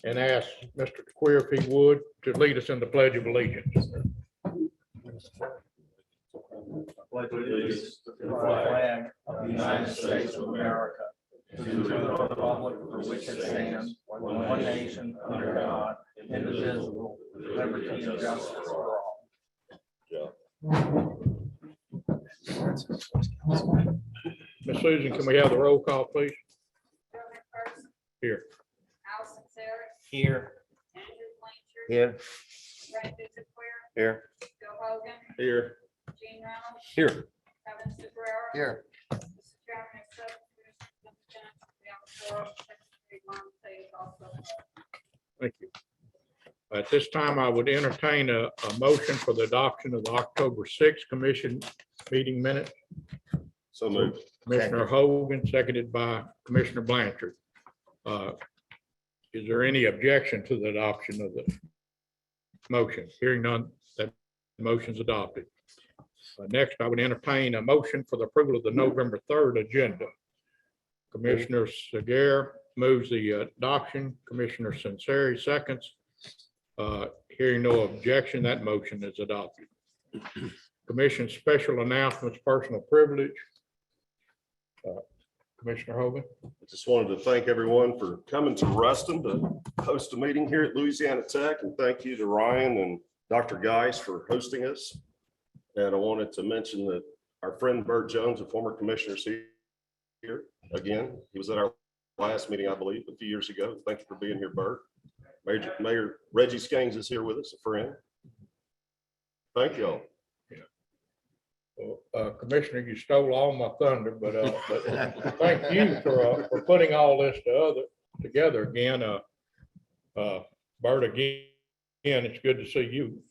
and ask Mr. Queer if he would to lead us in the Pledge of Allegiance. Pledge allegiance to the flag of the United States of America, to the republic for which it stands, one nation under God, indivisible, with liberty and justice for all. Ms. Susan, can we have the roll call, please? Here. Allison Sarah, Here. Andrew Blanchard. Here. Brad Bishop Ware, Here. Joe Hogan, Here. Gene Reynolds, Here. Kevin Cabrera. Here. Mr. Chairman, accept the Secretary Ron Page also. Thank you. At this time, I would entertain a motion for the adoption of the October 6th Commission meeting minutes. So moved. Commissioner Hogan, seconded by Commissioner Blanchard. Is there any objection to the adoption of the motion? Hearing none, that motion is adopted. Next, I would entertain a motion for the approval of the November 3rd agenda. Commissioner Segar moves the adoption. Commissioner Sinceri seconds. Hearing no objection, that motion is adopted. Commission special announcements, personal privilege. Commissioner Hogan. I just wanted to thank everyone for coming to Ruston to host a meeting here at Louisiana Tech, and thank you to Ryan and Dr. Geis for hosting us. And I wanted to mention that our friend Bert Jones, a former commissioner, is here again. He was at our last meeting, I believe, a few years ago. Thank you for being here, Bert. Mayor Reggie Skangs is here with us, a friend. Thank you all. Commissioner, you stole all my thunder, but thank you for putting all this together again. Bert, again, it's good to see you.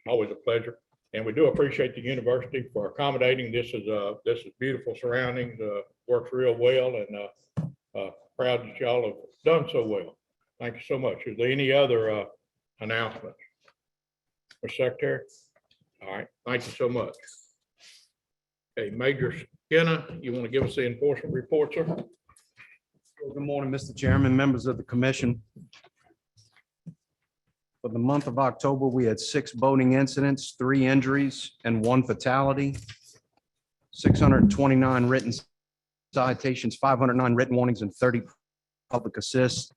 Always a pleasure. And we do appreciate the university for accommodating. This is beautiful surroundings, works real well, and proud that y'all have done so well. Thank you so much. Is there any other announcements? Mr. Secretary? All right, thank you so much. Okay, Major Skinner, you want to give us the enforcement report, sir? Good morning, Mr. Chairman, members of the commission. For the month of October, we had 6 boating incidents, 3 injuries, and 1 fatality. 629 written citations, 509 written warnings, and 30 public assists.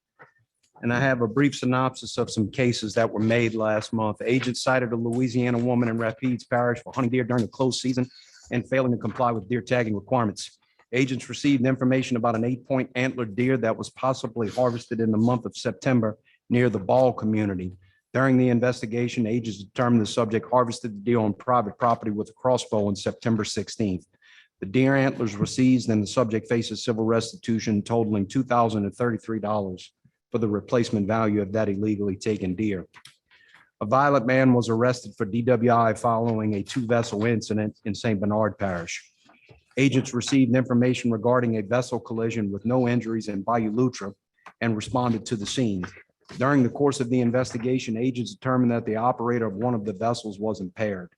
And I have a brief synopsis of some cases that were made last month. Agents cited a Louisiana woman in Rapides Parish for hunting deer during the closed season and failing to comply with deer tagging requirements. Agents received information about an 8-point antlered deer that was possibly harvested in the month of September near the Ball community. During the investigation, agents determined the subject harvested the deer on private property with a crossbow on September 16th. The deer antlers were seized and the subject faces civil restitution totaling $2,033 for the replacement value of that illegally taken deer. A violent man was arrested for DWI following a 2-vessel incident in St. Bernard Parish. Agents received information regarding a vessel collision with no injuries in Bayou Lutra and responded to the scene. During the course of the investigation, agents determined that the operator of one of the vessels was impaired.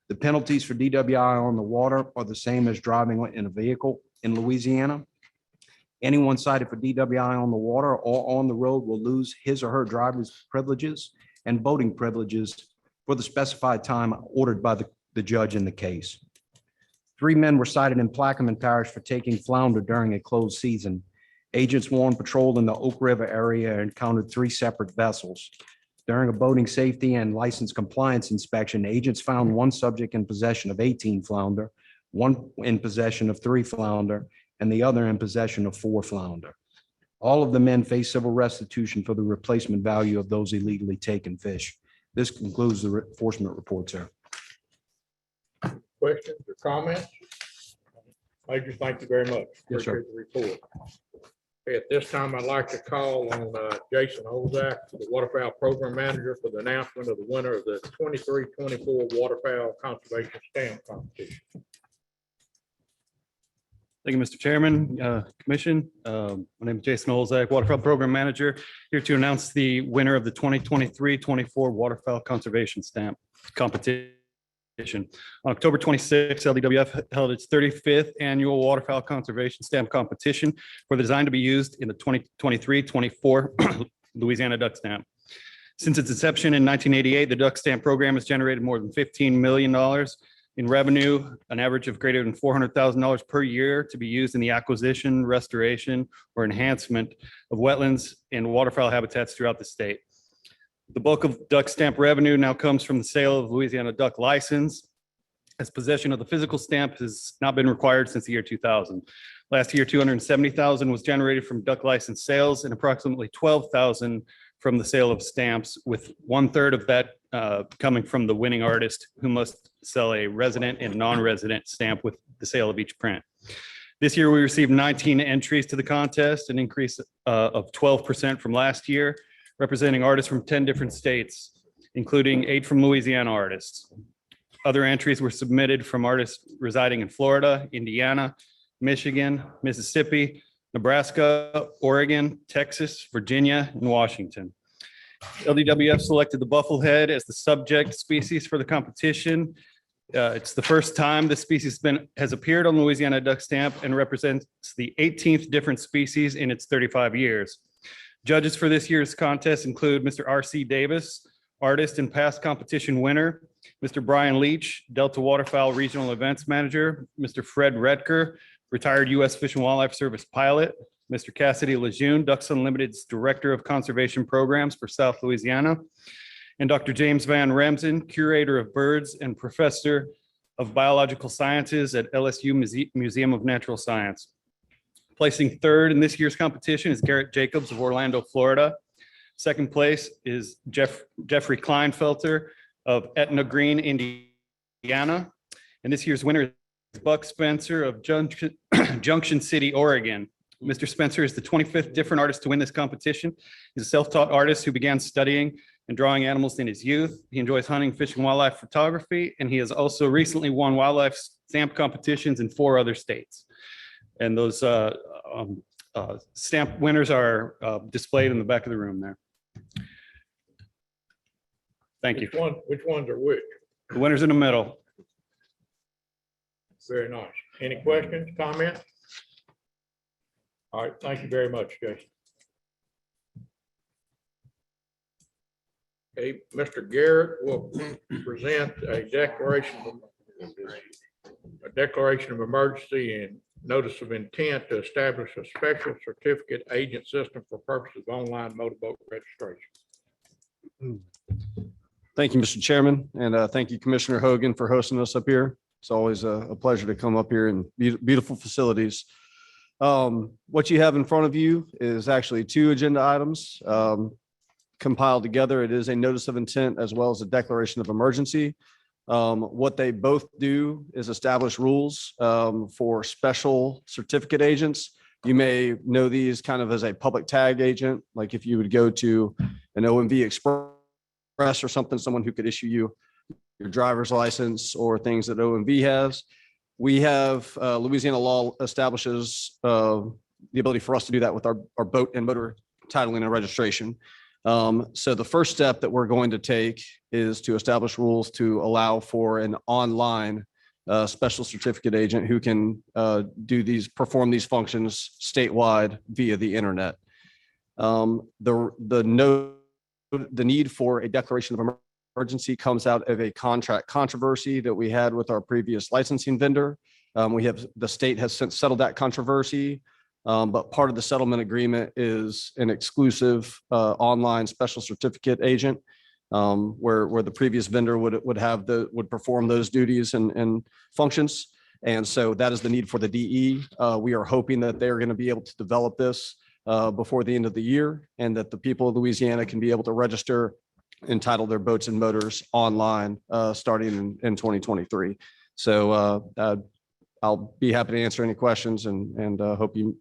The penalties for DWI on the water are the same as driving in a vehicle in Louisiana. Anyone cited for DWI on the water or on the road will lose his or her driver's privileges and voting privileges for the specified time ordered by the judge in the case. 3 men were cited in Plaquemine Parish for taking flounder during a closed season. Agents were on patrol in the Oak River area and encountered 3 separate vessels. During a boating safety and license compliance inspection, agents found 1 subject in possession of 18 flounder, 1 in possession of 3 flounder, and the other in possession of 4 flounder. All of the men face civil restitution for the replacement value of those illegally taken fish. This concludes the enforcement report, sir. Questions or comments? Major, thank you very much. Yes, sir. Appreciate the report. Okay, at this time, I'd like to call on Jason Olzak, the Waterfowl Program Manager, for the announcement of the winner of the 23-24 Waterfowl Conservation Stamp Competition. Thank you, Mr. Chairman, Commission. My name is Jason Olzak, Waterfowl Program Manager, here to announce the winner of the 2023-24 Waterfowl Conservation Stamp Competition. On October 26, LWF held its 35th annual waterfowl conservation stamp competition for the design to be used in the 2023-24 Louisiana duck stamp. Since its inception in 1988, the duck stamp program has generated more than $15 million in revenue, an average of greater than $400,000 per year to be used in the acquisition, restoration, or enhancement of wetlands and waterfowl habitats throughout the state. The bulk of duck stamp revenue now comes from the sale of Louisiana duck license, as possession of the physical stamp has not been required since the year 2000. Last year, 270,000 was generated from duck license sales and approximately 12,000 from the sale of stamps, with 1/3 of that coming from the winning artist, who must sell a resident and non-resident stamp with the sale of each print. This year, we received 19 entries to the contest, an increase of 12% from last year, representing artists from 10 different states, including 8 from Louisiana artists. Other entries were submitted from artists residing in Florida, Indiana, Michigan, Mississippi, Nebraska, Oregon, Texas, Virginia, and Washington. LDWF selected the bufflehead as the subject species for the competition. It's the first time the species has appeared on Louisiana duck stamp and represents the 18th different species in its 35 years. Judges for this year's contest include Mr. R.C. Davis, artist and past competition winner, Mr. Brian Leach, Delta Waterfowl Regional Events Manager, Mr. Fred Redker, retired U.S. Fish and Wildlife Service pilot, Mr. Cassidy Lejeune, Ducks Unlimited's Director of Conservation Programs for South Louisiana, and Dr. James Van Remsen, Curator of Birds and Professor of Biological Sciences at LSU Museum of Natural Science. Placing third in this year's competition is Garrett Jacobs of Orlando, Florida. Second place is Jeffrey Kleinfelter of Etna Green, Indiana. And this year's winner is Buck Spencer of Junction City, Oregon. Mr. Spencer is the 25th different artist to win this competition. He's a self-taught artist who began studying and drawing animals in his youth. He enjoys hunting, fishing, wildlife photography, and he has also recently won wildlife stamp competitions in 4 other states. And those stamp winners are displayed in the back of the room there. Thank you. Which ones are which? The winners in the middle. Very nice. Any questions, comments? All right, thank you very much, Jason. Okay, Mr. Garrett will present a declaration of emergency and notice of intent to establish a special certificate agent system for purposes of online motorboat registration. Thank you, Mr. Chairman, and thank you, Commissioner Hogan, for hosting us up here. It's always a pleasure to come up here in beautiful facilities. What you have in front of you is actually 2 agenda items compiled together. It is a notice of intent as well as a declaration of emergency. What they both do is establish rules for special certificate agents. You may know these kind of as a public tag agent, like if you would go to an OMV Express or something, someone who could issue you your driver's license or things that OMV has. We have Louisiana law establishes the ability for us to do that with our boat and motor titling and registration. So the first step that we're going to take is to establish rules to allow for an online special certificate agent who can perform these functions statewide via the internet. The need for a declaration of emergency comes out of a contract controversy that we had with our previous licensing vendor. The state has since settled that controversy. But part of the settlement agreement is an exclusive online special certificate agent where the previous vendor would perform those duties and functions. And so that is the need for the DE. We are hoping that they're going to be able to develop this before the end of the year, and that the people of Louisiana can be able to register and title their boats and motors online starting in 2023. So I'll be happy to answer any questions and hope you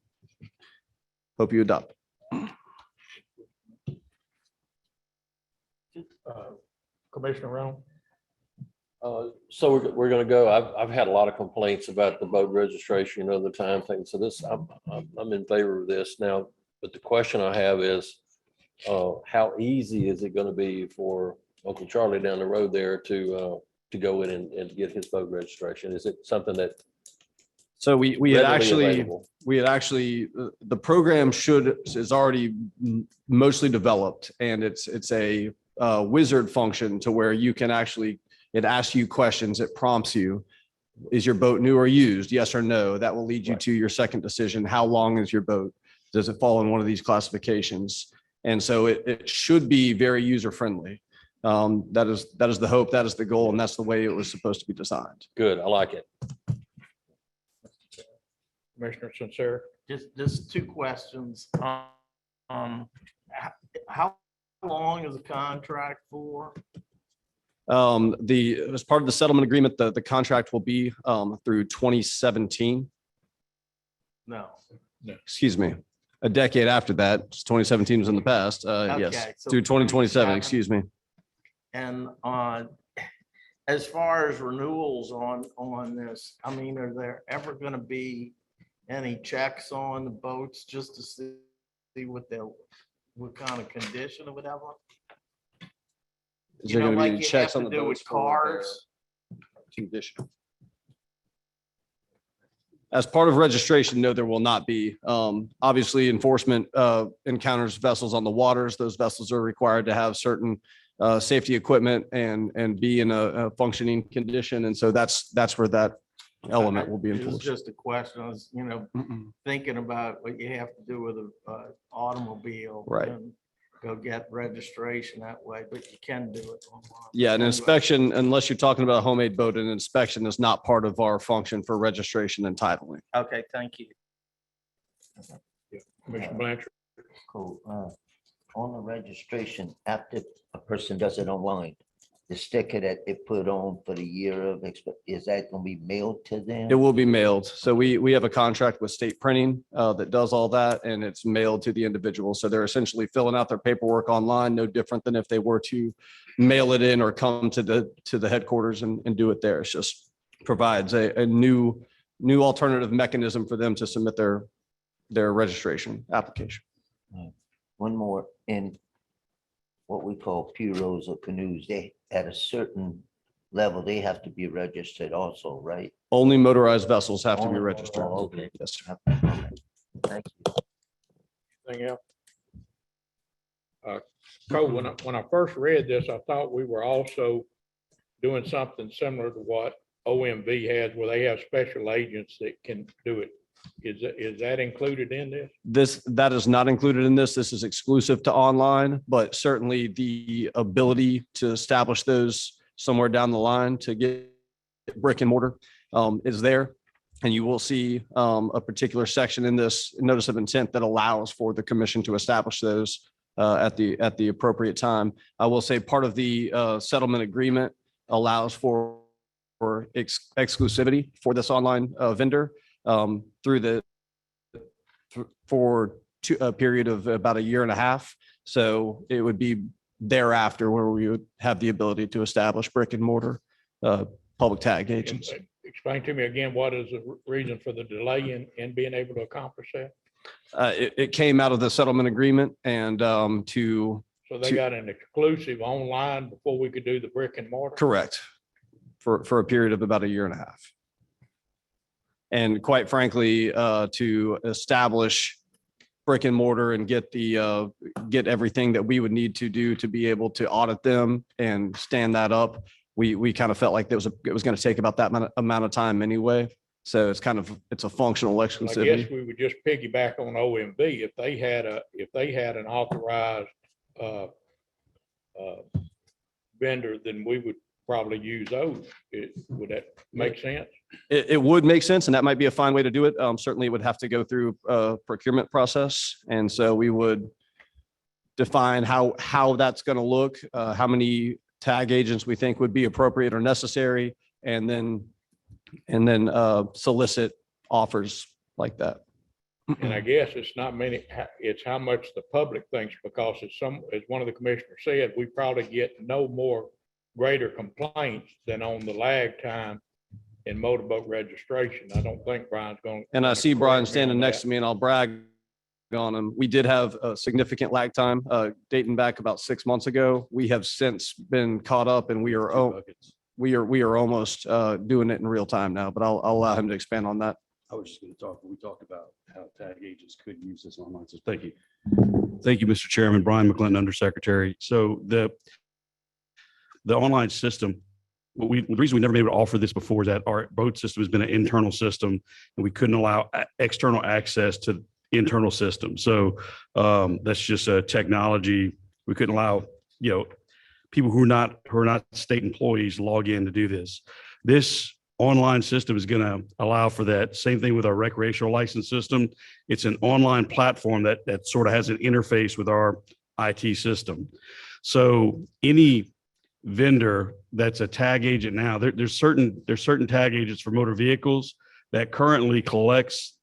adopt. Commissioner Rowan? So we're going to go. I've had a lot of complaints about the boat registration and other time things. So this, I'm in favor of this now. But the question I have is, how easy is it going to be for Uncle Charlie down the road there to to go in and get his boat registration? Is it something that So we had readily actually, available? the program is already mostly developed, and it's a wizard function to where you can actually, it asks you questions, it prompts you. Is your boat new or used? Yes or no. That will lead you to your second decision. How long is your boat? Does it fall in one of these classifications? And so it should be very user friendly. That is the hope, that is the goal, and that's the way it was supposed to be designed. Good, I like it. Commissioner Sincere. Just two questions. How long is the contract for? As part of the settlement agreement, the contract will be through 2017. No. Excuse me, a decade after that. 2017 was in the past. Yes, Okay, so through 2027, 27. excuse me. And as far as renewals on this, I mean, are there ever gonna be any checks on the boats just to see what kind of condition or whatever? Is You there know, going to be like any you have checks to on the do boats with for their cars? condition? As part of registration, no, there will not be. Obviously, enforcement encounters vessels on the waters. Those vessels are required to have certain safety equipment and be in a functioning condition. And so that's where that element will be It was enforced. just a question. I was, thinking about what you have to do with a automobile. Right. And go get registration that way, but you can do it online. Yeah, an Anyway. inspection, unless you're talking about a homemade boat, an inspection is not part of our function for registration and titling. Okay, thank you. Commissioner Blanchard. Cool. On the registration, after a person does it online, the sticker that they put on for the year of, is that gonna be mailed to them? It will be mailed. So we have a contract with State Printing that does all that, and it's mailed to the individual. So they're essentially filling out their paperwork online, no different than if they were to mail it in or come to the headquarters and do it there. It's just provides a new alternative mechanism for them to submit their registration application. One more, in what we call pirogues or canoes, they, at a certain level, they have to be registered also, right? Only motorized vessels have to be Only- registered. oh, okay. Yes, sir. Thank you. Anything else? Cole, when I first read this, I thought we were also doing something similar to what OMV has, where they have special agents that can do it. Is that included in this? That is not included in this. This is exclusive to online, but certainly the ability to establish those somewhere down the line to get brick and mortar is there. And you will see a particular section in this notice of intent that allows for the commission to establish those at the appropriate time. I will say part of the settlement agreement allows for exclusivity for this online vendor for a period of about a year and a half. So it would be thereafter where we would have the ability to establish brick and mortar public tag agents. Explain to me again, what is the reason for the delay in being able to accomplish that? It came out of the settlement agreement and So they got an exclusive online before we could do the brick and mortar? correct, for a period of about a year and a half. And quite frankly, to establish brick and mortar and get everything that we would need to do to be able to audit them and stand that up, we kind of felt like it was going to take about that amount of time anyway. So it's a functional I guess exclusivity. we would just piggyback on OMB. If they had an authorized vendor, then we would probably use those. Would that make sense? It would make sense, and that might be a fine way to do it. Certainly it would have to go through a procurement process. And so we would define how that's going to look, how many tag agents we think would be appropriate or necessary, and then solicit offers like that. And I guess it's not many, it's how much the public thinks, because as one of the commissioners said, we probably get no more greater complaints than on the lag time in motorboat registration. I don't think Brian's going. And I see Brian standing next to me, and I'll brag on him. We did have a significant lag time dating back about 6 months ago. We have since been caught up, and we are we are almost doing it in real time now, but I'll allow him to expand on that. I was just going to talk, we talked about how tag agents could use this online system. Thank you. Thank you, Mr. Chairman. Brian McClinton, Undersecretary. So the online system, the reason we never been able to offer this before is that our boat system has been an internal system and we couldn't allow external access to internal systems. So that's just a technology. We couldn't allow, people who are not state employees log in to do this. This online system is going to allow for that. Same thing with our recreational license system. It's an online platform that sort of has an interface with our IT system. So any vendor that's a tag agent now, there's certain tag agents for motor vehicles that currently collects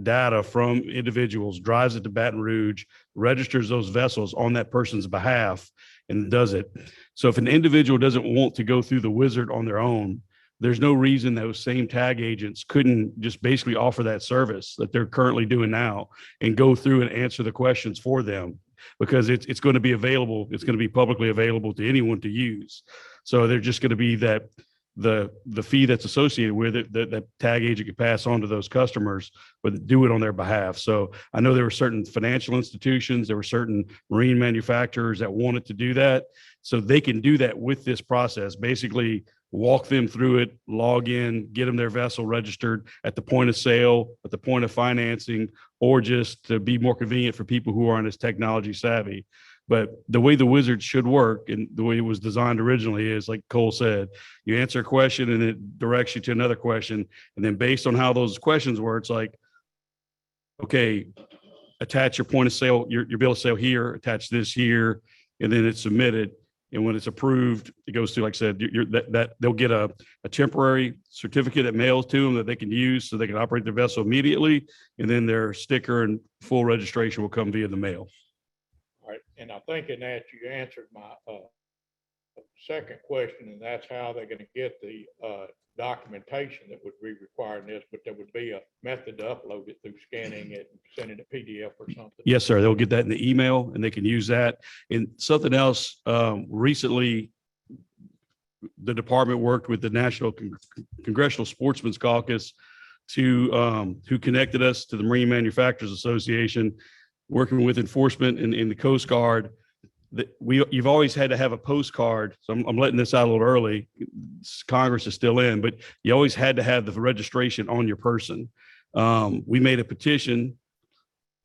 data from individuals, drives it to Baton Rouge, registers those vessels on that person's behalf and does it. So if an individual doesn't want to go through the wizard on their own, there's no reason those same tag agents couldn't just basically offer that service that they're currently doing now and go through and answer the questions for them, because it's going to be available. It's going to be publicly available to anyone to use. So they're just going to be that the fee that's associated with it that tag agent could pass on to those customers, but do it on their behalf. So I know there were certain financial institutions, there were certain marine manufacturers that wanted to do that. So they can do that with this process, basically walk them through it, log in, get them their vessel registered at the point of sale, at the point of financing, or just to be more convenient for people who aren't as technology savvy. But the way the wizard should work and the way it was designed originally is, like Cole said, you answer a question and it directs you to another question. And then based on how those questions were, it's like, okay, attach your point of sale, your bill of sale here, attach this here, and then it's submitted. And when it's approved, it goes to, like I said, that they'll get a temporary certificate that mails to them that they can use so they can operate their vessel immediately. And then their sticker and full registration will come via the mail. All right, and I think in that you answered my second question, and that's how they're going to get the documentation that would be required in this, but there would be a method to upload it through scanning it and sending a PDF or something. Yes, sir. They'll get that in the email and they can use that. And something else, recently, the department worked with the National Congressional Sportsman's Caucus who connected us to the Marine Manufacturers Association, working with enforcement in the Coast Guard. You've always had to have a postcard. So I'm letting this out a little early. Congress is still in, but you always had to have the registration on your person. We made a petition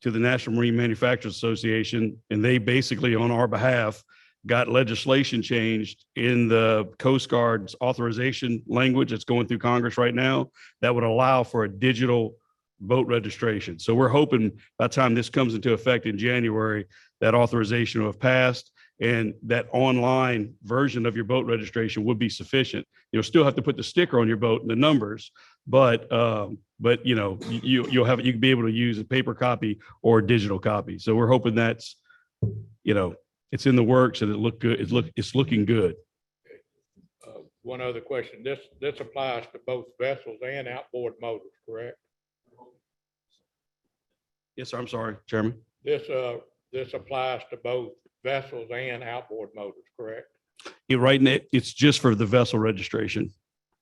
to the National Marine Manufacturers Association, and they basically, on our behalf, got legislation changed in the Coast Guard's authorization language that's going through Congress right now that would allow for a digital boat registration. So we're hoping by the time this comes into effect in January, that authorization will have passed and that online version of your boat registration would be sufficient. You'll still have to put the sticker on your boat and the numbers, but you'll you can be able to use a paper copy or a digital copy. So we're hoping that's, it's in the works and it look good. It's looking good. One other question. This applies to both vessels and outboard motors, correct? Yes, sir. I'm sorry, Chairman. This applies to both vessels and outboard motors, correct? Right now, it's just for the vessel registration.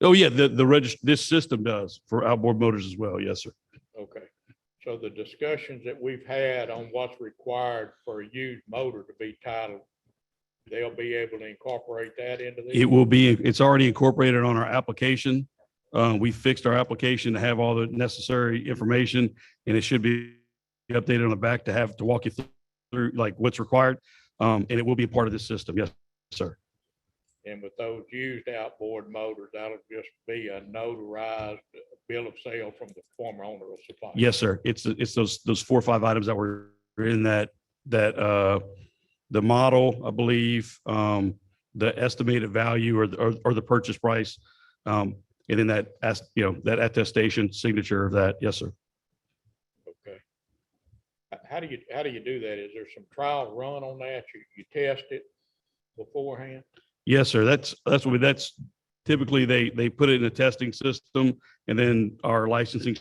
Oh yeah, this system does for outboard motors as well. Yes, sir. Okay. So the discussions that we've had on what's required for a used motor to be titled, they'll be able to incorporate that into this? It's already incorporated on our application. We fixed our application to have all the necessary information, and it should be updated on the back to walk you through like what's required. And it will be a part of this system. Yes, sir. And with those used outboard motors, that'll just be a notarized bill of sale from the former owner of supply. Yes, sir. It's those 4 or 5 items that were in that the model, I believe, the estimated value or the purchase price, and then that attestation signature of that. Yes, sir. Okay. How do you do that? Is there some trial run on that? You test it beforehand? Yes, sir. That's typically they put it in a testing system, and then our licensing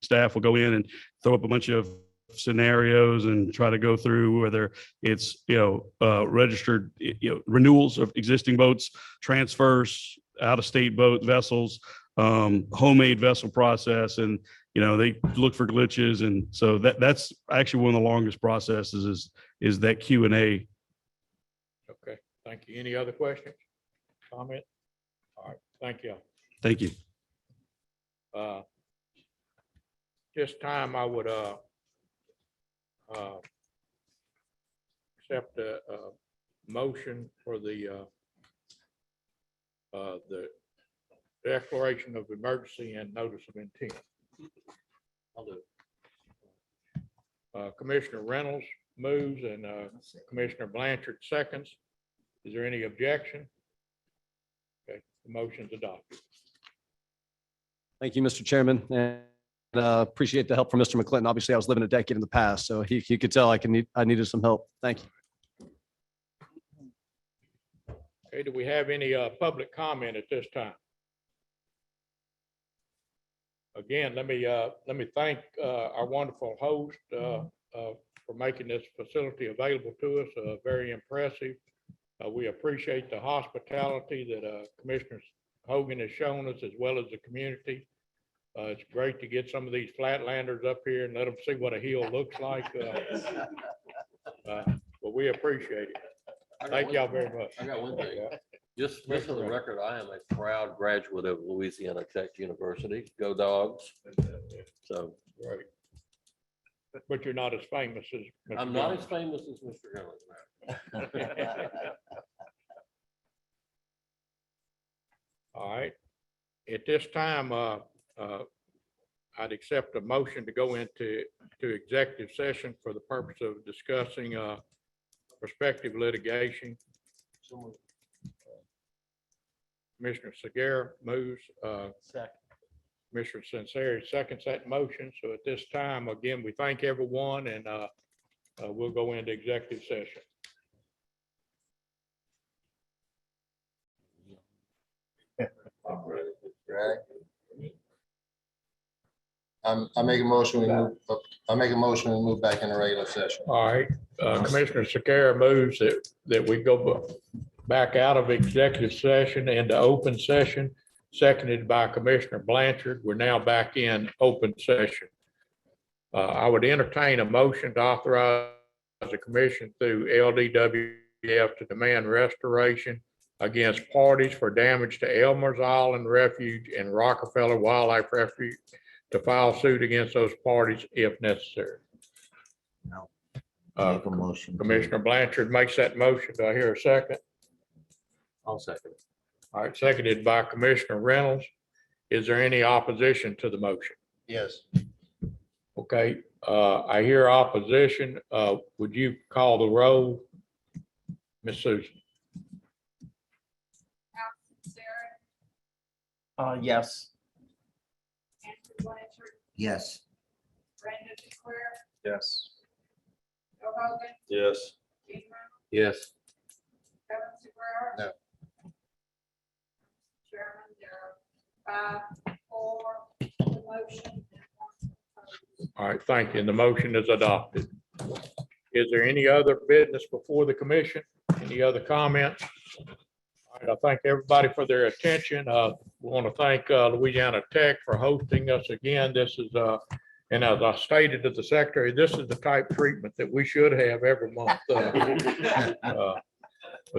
staff will go in and throw up a bunch of scenarios and try to go through whether it's, registered, renewals of existing boats, transfers, out-of-state boat vessels, homemade vessel process, and, they look for glitches. And so that's actually one of the longest processes is that Q&A. Okay, thank you. Any other questions? Comment? All right, thank you. Thank you. This time I would accept a motion for the declaration of emergency and notice of intent. I'll do it. Commissioner Reynolds moves and Commissioner Blanchard seconds. Is there any objection? Okay, the motion's adopted. Thank you, Mr. Chairman, and appreciate the help from Mr. McClinton. Obviously, I was living a decade in the past, so he could tell I needed some help. Thank you. Okay, do we have any public comment at this time? Again, let me thank our wonderful host for making this facility available to us. Very impressive. We appreciate the hospitality that Commissioner Hogan has shown us, as well as the community. It's great to get some of these flatlanders up here and let them see what a hill looks like. But we appreciate it. Thank y'all very much. I got one thing. Just for the record, I am a proud graduate of Louisiana Tech University. Go Dogs. So Right. But you're not as famous as Mr. I'm not Jones. as famous as Mr. Jones. All right. At this time, I'd accept a motion to go into executive session for the purpose of discussing prospective litigation. Commissioner Segarra moves. Commissioner Sinceri seconds that motion. So at this time, again, we thank everyone, and we'll go into executive session. I make a motion, we move back into regular session. All right, Commissioner Segarra moves that we go back out of executive session into open session, seconded by Commissioner Blanchard. We're now back in open session. I would entertain a motion to authorize the commission through LWF to demand restoration against parties for damage to Elmer's Island Refuge and Rockefeller Wildlife Refuge to file suit against those parties if necessary. No. Uh, Make a motion. Commissioner Blanchard makes that motion. Do I hear a second? I'll second. All right, seconded by Commissioner Reynolds. Is there any opposition to the motion? Yes. Okay, I hear opposition. Would you call the roll? Ms. Susan? Allison Sarah, Yes. Andrew Blanchard, Yes. Brandon Square, Yes. Joe Hogan, Yes. Gene Reynolds, Yes. Kevin Segura. No. Chairman, there are 5 for the motion and 1 opposed. All right, thank you. And the motion is adopted. Is there any other business before the commission? Any other comments? All right, I thank everybody for their attention. We want to thank Louisiana Tech for hosting us again. This is, and as I stated to the secretary, this is the type treatment that we should have every month. But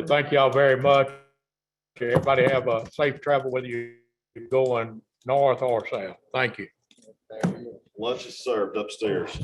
thank y'all very much. Everybody have a safe travel, whether you're going north or south. Thank you. Lunch is served upstairs.